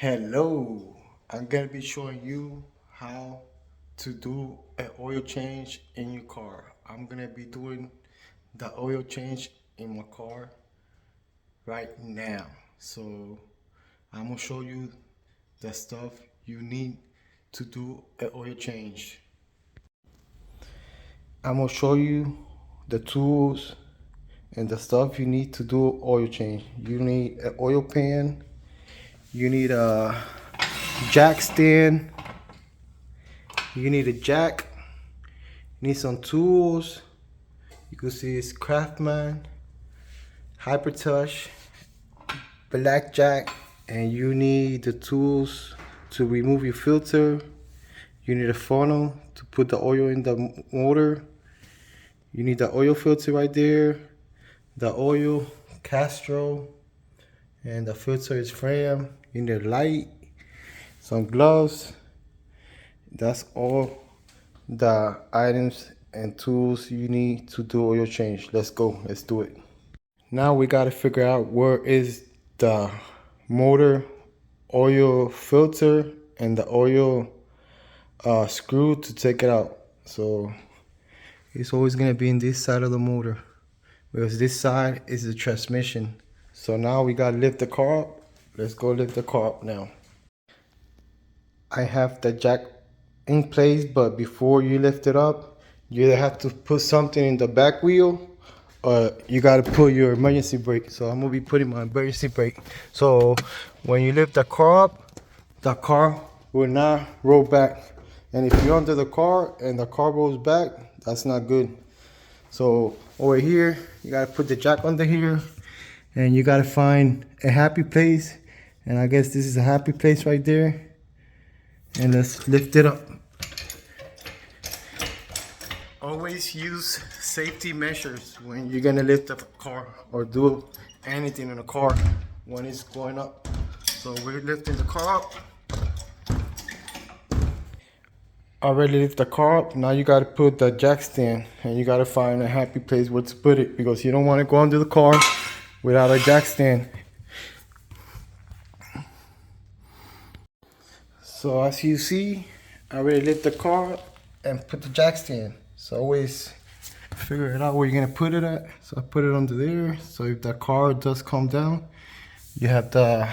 Hello, I'm gonna be showing you how to do an oil change in your car. I'm gonna be doing the oil change in my car right now. So I'm gonna show you the stuff you need to do an oil change. I'm gonna show you the tools and the stuff you need to do oil change. You need an oil pan, you need a jack stand, you need a jack, you need some tools. You can see it's Craftman, Hypertouch, Blackjack, and you need the tools to remove your filter. You need a funnel to put the oil in the motor. You need the oil filter right there, the oil, Castro, and the filter is Fram. You need a light, some gloves. That's all the items and tools you need to do oil change. Let's go, let's do it. Now we got to figure out where is the motor oil filter and the oil screw to take it out. So it's always going to be in this side of the motor because this side is the transmission. So now we got to lift the car up. Let's go lift the car up now. I have the jack in place, but before you lift it up, you either have to put something in the back wheel or you got to put your emergency brake. So I'm going to be putting my emergency brake. So when you lift the car up, the car will not roll back. And if you're under the car and the car rolls back, that's not good. So over here, you got to put the jack under here and you got to find a happy place. And I guess this is a happy place right there. And let's lift it up. Always use safety measures when you're gonna lift up a car or do anything in a car when it's going up. So we're lifting the car up. Already lift the car up. Now you gotta put the jack stand and you gotta find a happy place where to put it because you don't want to go under the car without a jack stand. So as you see, I already lift the car up and put the jack stand. So always figure it out where you're gonna put it at. So I put it under there. So if the car does come down, you have the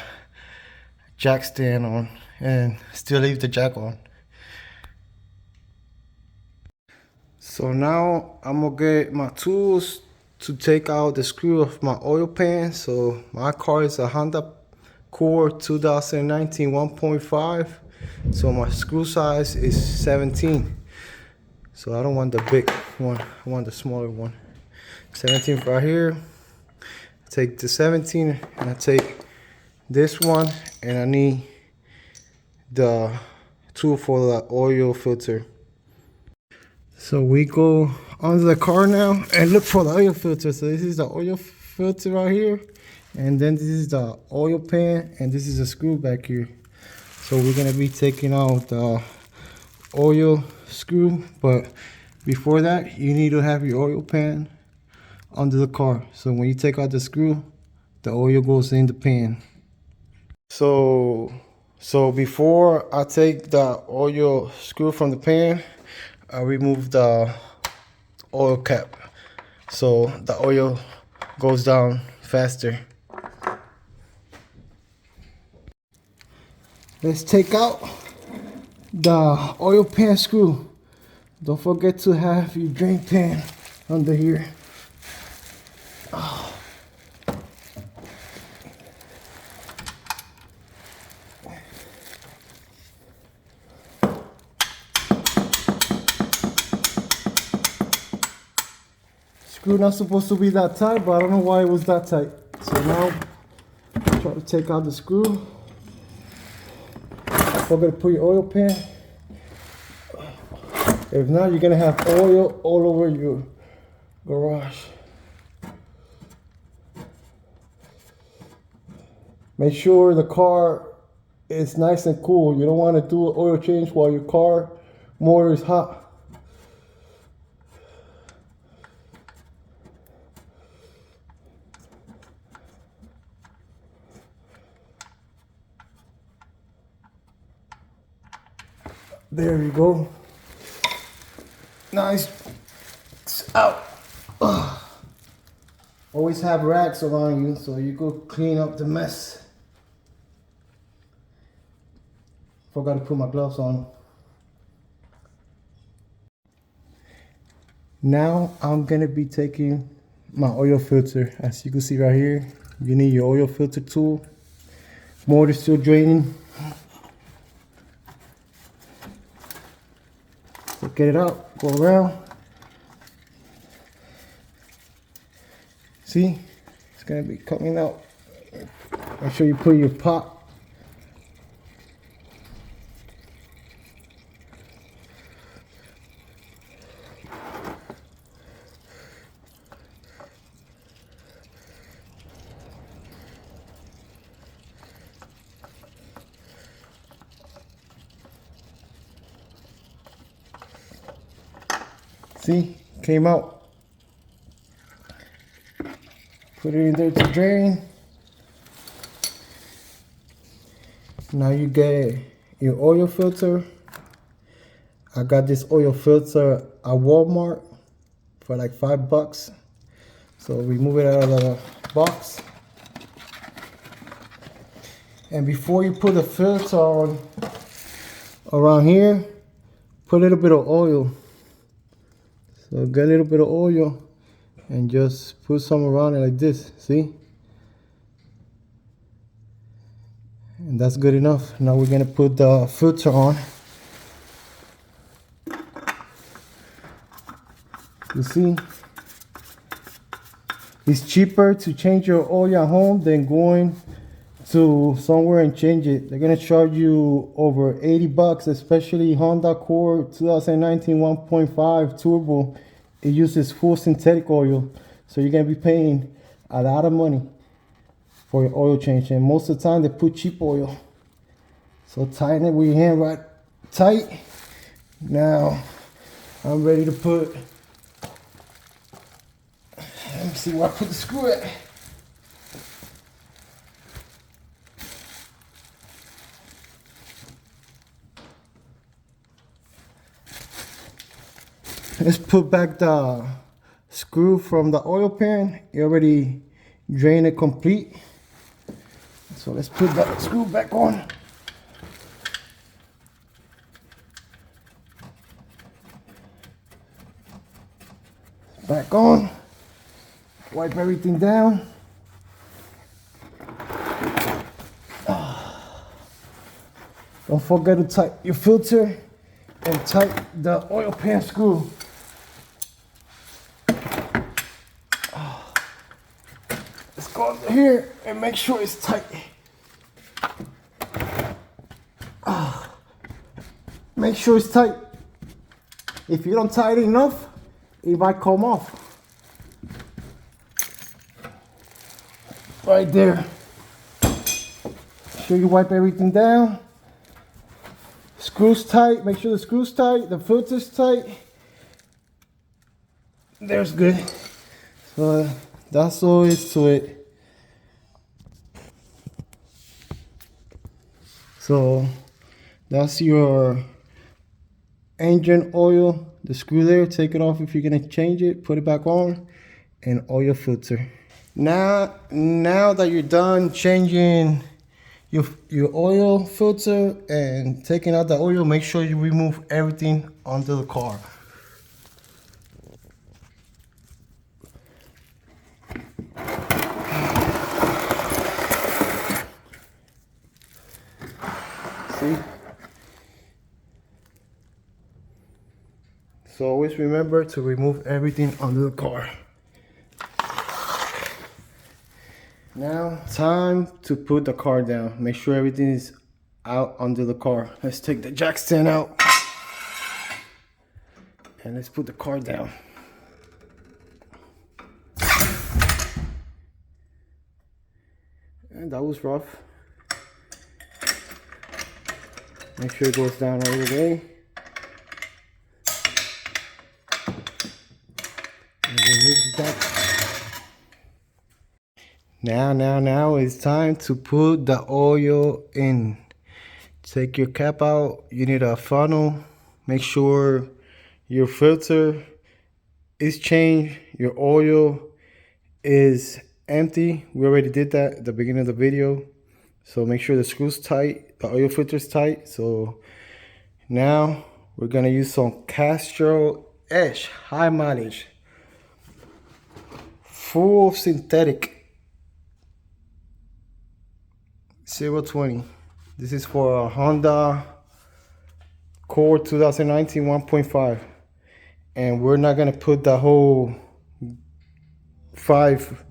jack stand on and still leave the jack on. So now I'm gonna get my tools to take out the screw of my oil pan. So my car is a Honda Accord 2019 1.5. So my screw size is 17. So I don't want the big one, I want the smaller one. 17 right here. I take the 17 and I take this one and I need the tool for the oil filter. So we go under the car now and look for the oil filter. So this is the oil filter right here. And then this is the oil pan and this is a screw back here. So we're gonna be taking out the oil screw, but before that you need to have your oil pan under the car. So when you take out the screw, the oil goes in the pan. So before I take the oil screw from the pan, I remove the oil cap so the oil goes down faster. Let's take out the oil pan screw. Don't forget to have your drain pan under here. Oh. Screw not supposed to be that tight, but I don't know why it was that tight. So now try to take out the screw. Don't forget to put your oil pan. If not, you're gonna have oil all over your garage. Make sure the car is nice and cool. You don't want to do an oil change while your car motor is hot. There you go. Nice. Out. Ugh. Always have rags around you so you go clean up the mess. Forgot to put my gloves on. Now I'm gonna be taking my oil filter. As you can see right here, you need your oil filter tool. Motor still draining. So get it out, go around. See, it's gonna be coming out. Make sure you put your pot. See, came out. Put it in there to drain. Now you get your oil filter. I got this oil filter at Walmart for like $5. So remove it out of the box. And before you put the filter on around here, put a little bit of oil. So get a little bit of oil and just put some around it like this, see? And that's good enough. Now we're gonna put the filter on. You see? It's cheaper to change your oil at home than going to somewhere and change it. They're gonna charge you over $80, especially Honda Accord 2019 1.5 turbo. It uses full synthetic oil, so you're gonna be paying a lot of money for your oil change. And most of the time they put cheap oil. So tighten it with your hand right tight. Now I'm ready to put, let me see where I put the screw at. Let's put back the screw from the oil pan. You already drained it complete. So let's put that screw back on. Back on. Wipe everything down. Don't forget to tighten your filter and tighten the oil pan screw. Let's go under here and make sure it's tight. Make sure it's tight. If you don't tighten enough, it might come off. Right there. Make sure you wipe everything down. Screws tight. Make sure the screw's tight. The filter's tight. There's good. So that's all there is to it. So that's your engine oil. The screw there, take it off if you're gonna change it, put it back on, and oil filter. Now that you're done changing your oil filter and taking out the oil, make sure you remove everything under the car. See? So always remember to remove everything under the car. Now, time to put the car down. Make sure everything is out under the car. Let's take the jack stand out. And let's put the car down. And that was rough. Make sure it goes down all the way. And remove the jack. Now it's time to put the oil in. Take your cap out. You need a funnel. Make sure your filter is changed. Your oil is empty. We already did that at the beginning of the video. So make sure the screw's tight, the oil filter is tight. So now we're gonna use some Castrol Edge high mileage, full synthetic 020. This is for a Honda Accord 2019 1.5, and we're not gonna put the whole 5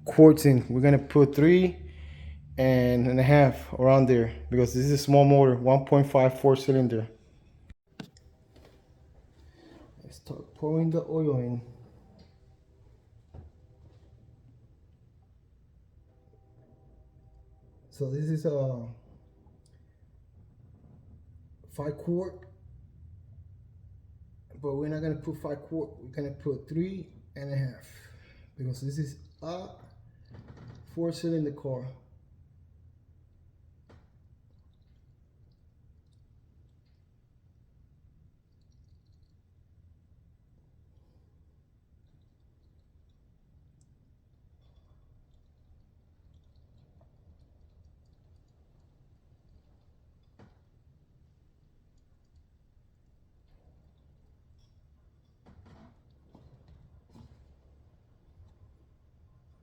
quarts in. We're gonna put 3.5 around there because this is a small motor, 1.5 4-cylinder. Let's start pouring the oil in. So this is a 5 quart, but we're not gonna put 5 quart. We're gonna put 3.5 because this is a 4-cylinder car.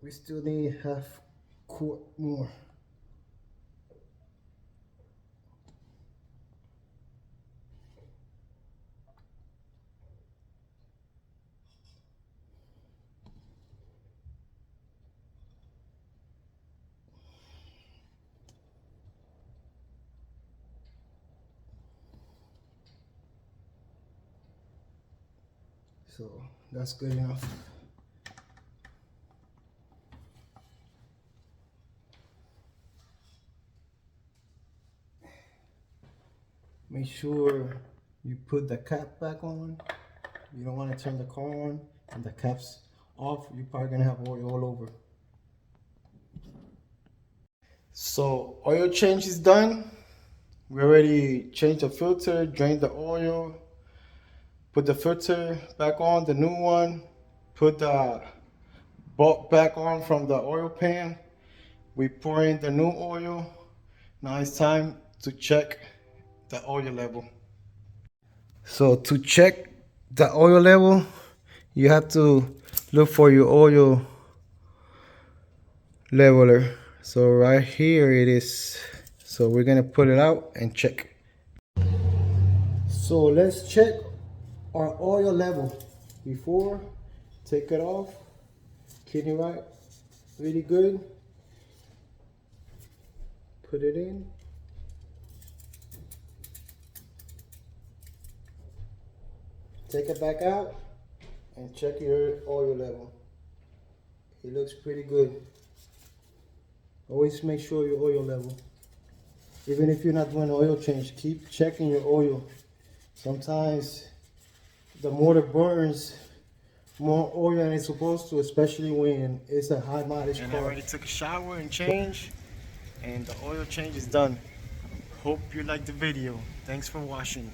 We still need half quart more. So that's good enough. Make sure you put the cap back on. You don't want to turn the car on and the cap's off. You're probably gonna have oil all over. So oil change is done. We already changed the filter, drained the oil, put the filter back on, the new one, put the bulb back on from the oil pan. We pour in the new oil. Now it's time to check the oil level. So to check the oil level, you have to look for your oil leveler. So right here it is. So we're gonna put it out and check. So let's check our oil level. Before, take it off, clean it right, really good. Put it in. Take it back out and check your oil level. It looks pretty good. Always make sure your oil level. Even if you're not doing oil change, keep checking your oil. Sometimes the motor burns more oil than it's supposed to, especially when it's a high mileage car. I already took a shower and change, and the oil change is done. Hope you liked the video. Thanks for watching.